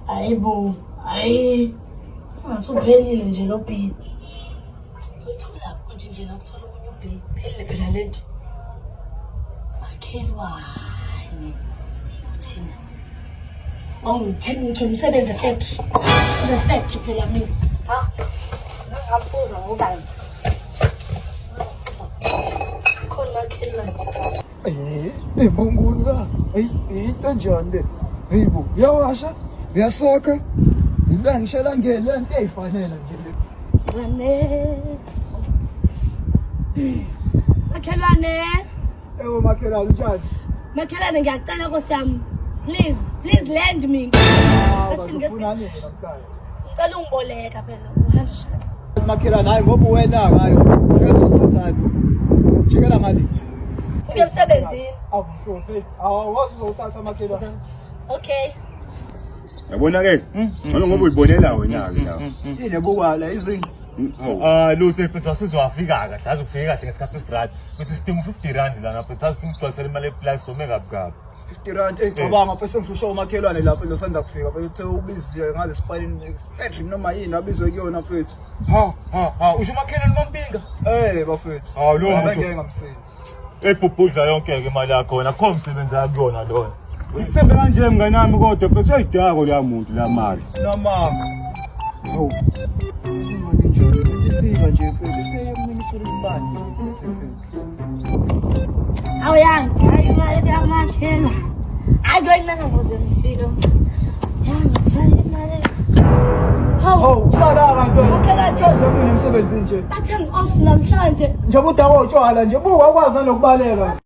Hayi bo, hayi. Ungathi uphelile nje lo B. Uthola konje nje nakuthola umunye uB. Phelile phela lento. Makhelwane. Uthini? Ngithenge umsebenzi efactory. Uze factory phela mina. Ha? Ngiyabuza ngobani? Khona makhelwane. Mongol ka. Kanjani le? Hey bo, uyawasha? Uyasoka? La ngishela ngele into eyifanele nje le. Makhelwane. Ewo makhelwane njani? Makhelwane ngiyacela Nkosi yami. Please lend me. Athini Ufunani namhlanje? Ngicela ungiboleka phela 100 rand. Makhelwane hayi ngoba wena ngayo. Ngeke uzothatha. Jikela ngale. Emsebenzini. Awuhluphe. Awazi uzothatha makhelwane. Okay. Yabona ke? Ngalo ngoba uyibonela wena ke la. Yini bokwala izinto. Lutho phela sizowafika kahle, azofika kahle ngesikhathi esirati. Futhi sidinga 50 rand lana, phela sizigcwasela imali eplace some kabi. 50 rand ecabanga phela sengishusha umakhelwane lapho losanda kufika phela uthe ubizwe ngale spalini factory noma yini abizwe kuyona mfethu. Usho umakhelwane nompinga? Bafethu. Lo ngeke ngamsiza. Ebhubhudla yonke ke imali yakho wena, akho umsebenzi akuyona lona. Uyithembe kanje mngane wami kodwa phela soyidako la muntu la mali. Noma. Hawu. Imali nje sifika nje mfethu seyemnisa isibani. Awuyangitshaya imali yamakhela. Hayi kwencane ukuze ngifike. Yangitshaya imali. Hawu, usala abantwana. Makhelwane. Nje mina emsebenzini nje. Bathe ngi-off namhlanje. Njengoba udako utshwala nje buka ukwazi nokubaleka.